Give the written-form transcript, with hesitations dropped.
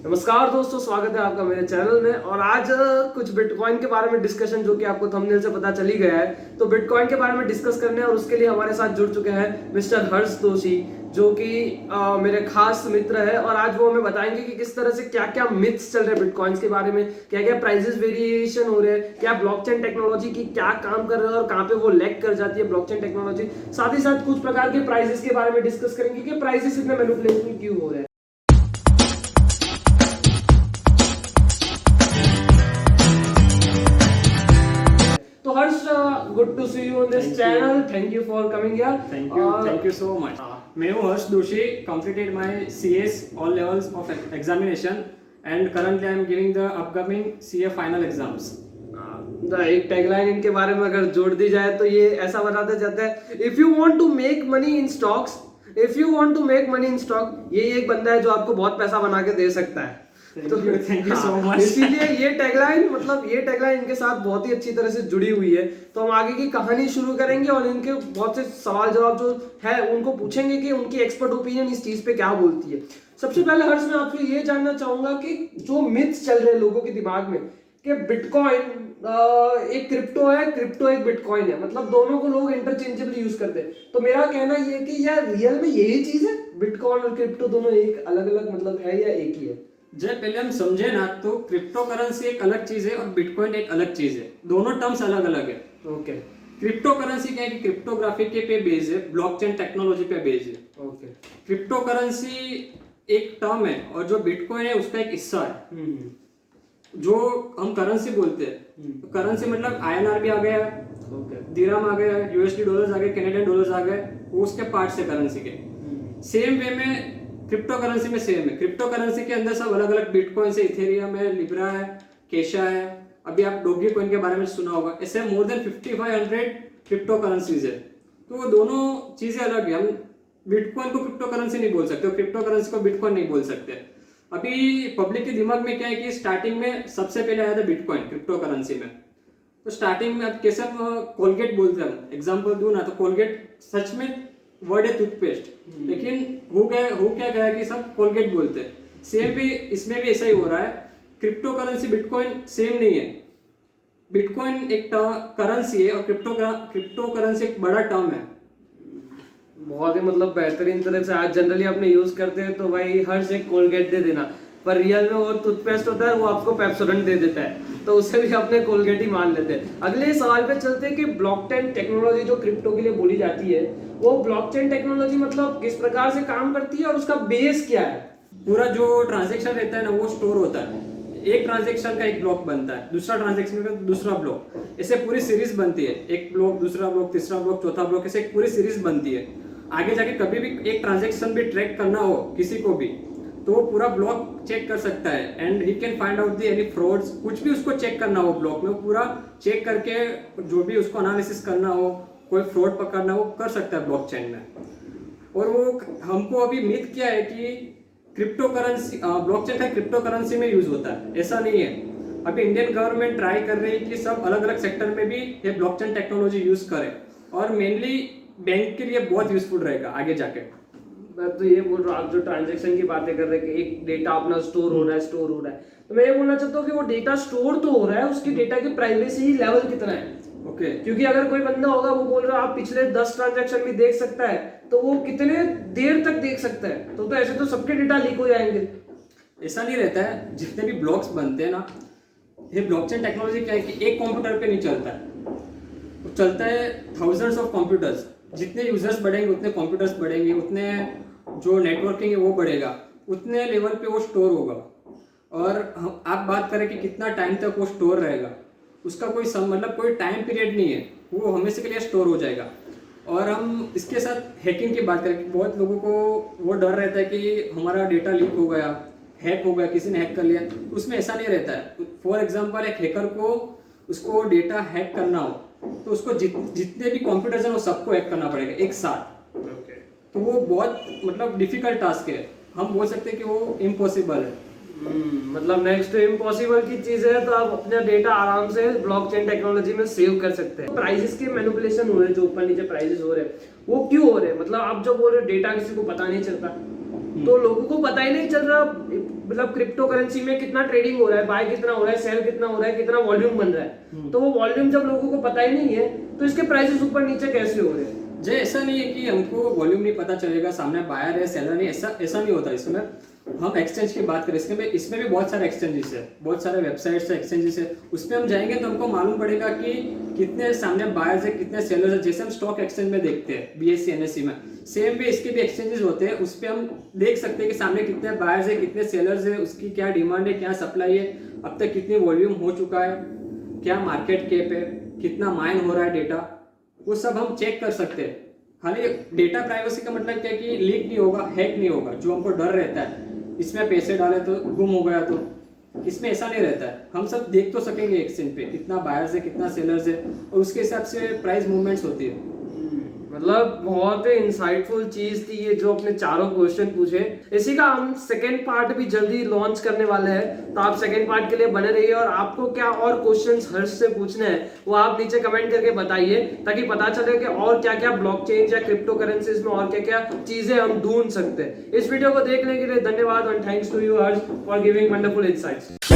नमस्कार दोस्तों, स्वागत है आपका मेरे चैनल में। और आज कुछ बिटकॉइन के बारे में डिस्कशन, जो कि आपको थंबनेल से पता चल ही गया है, तो बिटकॉइन के बारे में डिस्कस करने और उसके लिए हमारे साथ जुड़ चुके हैं मिस्टर हर्ष दोषी, जो कि मेरे खास मित्र है। और आज वो हमें बताएंगे कि किस तरह से क्या क्या मिथ्स चल रहे हैं बिटकॉइंस के बारे में, क्या क्या प्राइसेस वेरिएशन हो रहे हैं, क्या ब्लॉकचेन टेक्नोलॉजी की क्या काम कर रहे हैं और कहाँ पे वो लैग कर जाती है ब्लॉकचेन टेक्नोलॉजी। साथ ही साथ कुछ प्रकार के प्राइसेस के बारे में डिस्कस करेंगे कि प्राइसेस इतने मैनिपुलेशन क्यों हो रहे हैं। तो Harsh, good to see you on this channel. Thank you for coming here. Thank you so much. मैं हूँ हर्ष दोषी, completed my CS all levels of examination and currently I am giving the upcoming CA final exams. एक tagline इनके बारे में अगर जोड़ दी जाए तो ये ऐसा बताते जाता है, if you want to make money in stocks, if you want to make money in stock, ये एक बंदा है जो आपको बहुत पैसा बना के दे सकता है। Thank you so much. इसीलिए ये टैगलाइन इनके साथ बहुत ही अच्छी तरह से जुड़ी हुई है। तो हम आगे की कहानी शुरू करेंगे और इनके बहुत से सवाल जवाब जो है उनको पूछेंगे कि उनकी एक्सपर्ट ओपिनियन इस चीज पे क्या बोलती है। सबसे पहले हर्ष, मैं आपसे ये जानना चाहूंगा कि जो मिथ्स चल रहे हैं लोगों के दिमाग में कि बिटकॉइन एक क्रिप्टो है, क्रिप्टो एक बिटकॉइन है, मतलब दोनों को लोग इंटरचेंजेबली यूज करते हैं। तो मेरा कहना ये है कि यार रियल में यही चीज है, बिटकॉइन और क्रिप्टो दोनों एक अलग अलग मतलब है या एक ही है? जब पहले हम समझे ना, तो क्रिप्टो करेंसी एक अलग चीज है और बिटकॉइन एक अलग चीज है। दोनों टर्म्स अलग अलग है। ओके। क्रिप्टो करेंसी क्या है कि क्रिप्टोग्राफी के पे बेस्ड है, ब्लॉकचेन टेक्नोलॉजी पे बेस्ड है। ओके। क्रिप्टो करेंसी एक टर्म है और जो बिटकॉइन है उसका एक हिस्सा है। जो हम करेंसी बोलते हैं, तो करेंसी मतलब INR भी आ गया, दिरहम आ गया, USD डॉलर्स आ गए, कैनेडियन डॉलर्स आ गए, वो उसके पार्ट्स है करेंसी के। सेम वे में क्रिप्टो करेंसी में सेम है। क्रिप्टो करेंसी के अंदर सब अलग अलग बिटकॉइन है, इथेरियम है, लिब्रा है, केशा है, अभी आप डोगी कॉइन के बारे में सुना होगा। ऐसे मोर देन 5500 क्रिप्टो करेंसीज है। तो वो दोनों चीजें अलग है। हम बिटकॉइन को क्रिप्टो करेंसी नहीं बोल सकते, क्रिप्टो करेंसी को बिटकॉइन नहीं बोल सकते। अभी पब्लिक के दिमाग में क्या है कि स्टार्टिंग में सबसे पहले आया था बिटकॉइन क्रिप्टो करेंसी में। तो स्टार्टिंग में अब कैसे हम कोलगेट बोलते हैं, एग्जाम्पल दूं ना, तो कोलगेट सच में वर्ड है टूथपेस्ट, लेकिन हो क्या गया कि सब कोलगेट बोलते हैं। सेम भी इसमें भी ऐसा ही हो रहा है। क्रिप्टो करेंसी बिटकॉइन सेम नहीं है। बिटकॉइन एक करेंसी है और क्रिप्टो करेंसी एक बड़ा टर्म है। बहुत ही मतलब बेहतरीन तरह से आज जनरली अपने यूज करते हैं तो भाई हर से कोलगेट दे देना, पर रियल में वो टूथपेस्ट होता है, वो आपको पेप्सोडेंट दे देता है, तो उसे भी अपने कोलगेट ही मान लेते हैं। अगले सवाल पे चलते हैं कि ब्लॉकचेन टेक्नोलॉजी जो क्रिप्टो के लिए बोली जाती है, वो ब्लॉकचेन टेक्नोलॉजी मतलब किस प्रकार से काम करती है और उसका बेस क्या है? पूरा जो ट्रांजेक्शन रहता है ना, वो स्टोर होता है। एक ट्रांजेक्शन का एक ब्लॉक बनता है, दूसरा ट्रांजेक्शन का दूसरा ब्लॉक, ऐसे पूरी सीरीज बनती है। एक ब्लॉक, दूसरा ब्लॉक, तीसरा ब्लॉक, चौथा ब्लॉक, ऐसे एक पूरी सीरीज बनती है। आगे जाके कभी भी एक ट्रांजेक्शन भी ट्रैक करना हो किसी को भी, तो वो पूरा ब्लॉक चेक कर सकता है and he can find out the any frauds. कुछ भी उसको चेक करना हो ब्लॉक में, वो पूरा चेक करके जो भी उसको एनालिसिस करना हो, कोई फ्रॉड पकड़ना हो, कर सकता है ब्लॉकचेन में। और वो हमको अभी मिथ क्या है कि क्रिप्टो करेंसी, ब्लॉकचेन का क्रिप्टो करेंसी में यूज होता है, ऐसा नहीं है। अभी इंडियन गवर्नमेंट ट्राई कर रही है कि सब अलग अलग सेक्टर में भी ये ब्लॉकचेन टेक्नोलॉजी यूज करे, और मेनली बैंक के लिए बहुत यूजफुल रहेगा आगे जाके। मैं तो ये बोल रहा हूँ, आप जो ट्रांजैक्शन की बातें कर रहे हैं कि एक डेटा अपना स्टोर हो रहा है, तो मैं ये बोलना चाहता हूँ कि वो डेटा स्टोर तो हो रहा है, उसकी डेटा की प्राइवेसी लेवल कितना है? ओके। क्योंकि अगर कोई बंदा होगा वो बोल रहा है आप पिछले 10 ट्रांजैक्शन भी देख सकता है, तो वो कितने देर तक देख सकता है? तो ऐसे तो सबके डेटा लीक हो जाएंगे। ऐसा नहीं रहता है। जितने भी ब्लॉक्स बनते हैं ना, ये ब्लॉकचेन टेक्नोलॉजी क्या है कि एक कंप्यूटर पे नहीं चलता है, वो चलता है थाउजेंड्स ऑफ कंप्यूटर्स। जितने यूजर्स बढ़ेंगे उतने कंप्यूटर्स बढ़ेंगे, उतने जो नेटवर्किंग है वो बढ़ेगा, उतने लेवल पे वो स्टोर होगा। और आप बात करें कि कितना टाइम तक वो स्टोर रहेगा, उसका कोई मतलब कोई टाइम पीरियड नहीं है, वो हमेशा के लिए स्टोर हो जाएगा। और हम इसके साथ हैकिंग की बात करें, बहुत लोगों को वो डर रहता है कि हमारा डेटा लीक हो गया, हैक हो गया, किसी ने हैक कर लिया। उसमें ऐसा नहीं रहता है। फॉर एग्जाम्पल, एक हैकर को उसको डेटा हैक करना हो तो उसको जितने भी कंप्यूटर्स हैं वो सबको हैक करना पड़ेगा एक साथ। तो वो बहुत मतलब डिफिकल्ट टास्क है। हम बोल सकते हैं कि वो इम्पॉसिबल है। मतलब नेक्स्ट टू इम्पॉसिबल की चीज है, तो आप अपना डेटा आराम से ब्लॉकचेन टेक्नोलॉजी में सेव कर सकते हैं। प्राइसेस के मैनिपुलेशन हो रहे हैं, जो ऊपर नीचे प्राइसेस हो रहे हैं, वो क्यों हो रहे हैं? मतलब आप जो बोल रहे हो डेटा किसी को पता नहीं चलता, तो लोगों को पता ही नहीं चल रहा मतलब क्रिप्टो करेंसी में कितना ट्रेडिंग हो रहा है, बाय कितना हो रहा है, सेल कितना हो रहा है, कितना वॉल्यूम बन रहा है। तो वो वॉल्यूम जब लोगों को पता ही नहीं है तो इसके प्राइसेस ऊपर नीचे कैसे हो रहे हैं? जय ऐसा नहीं है कि हमको वॉल्यूम नहीं पता चलेगा, सामने बायर है सेलर नहीं, ऐसा नहीं होता। इसमें हम एक्सचेंज की बात करें, इसमें भी बहुत सारे एक्सचेंजेस है, बहुत सारे वेबसाइट्स है, एक्सचेंजेस है। उसमें हम जाएंगे तो हमको मालूम पड़ेगा कि कितने सामने बायर्स है, कितने सेलर्स है। जैसे हम स्टॉक एक्सचेंज में देखते हैं BSE NSE में, सेम भी इसके भी एक्सचेंजेस होते हैं। उस पर हम देख सकते हैं कि सामने कितने बायर्स है, कितने सेलर्स है, उसकी क्या डिमांड है, क्या सप्लाई है, अब तक कितनी वॉल्यूम हो चुका है, क्या मार्केट कैप है, कितना माइन हो रहा है डेटा, वो सब हम चेक कर सकते हैं। खाली डेटा प्राइवेसी का मतलब क्या है कि लीक नहीं होगा, हैक नहीं होगा, जो हमको डर रहता है इसमें पैसे डाले तो गुम हो गया, तो इसमें ऐसा नहीं रहता है। हम सब देख तो सकेंगे एक्सचेंज पे कितना बायर्स है, कितना सेलर्स है, और उसके हिसाब से प्राइस मूवमेंट्स होती है। मतलब बहुत ही इंसाइटफुल चीज थी ये जो अपने चारों क्वेश्चन पूछे। इसी का हम सेकंड पार्ट भी जल्दी लॉन्च करने वाले हैं, तो आप सेकंड पार्ट के लिए बने रहिए। और आपको क्या और क्वेश्चंस हर्ष से पूछने हैं वो आप नीचे कमेंट करके बताइए, ताकि पता चले कि और क्या क्या ब्लॉकचेन या क्रिप्टो करेंसीज में और क्या क्या चीजें हम ढूंढ सकते हैं। इस वीडियो को देखने के लिए धन्यवाद, और thanks to you Harsh for giving wonderful insights.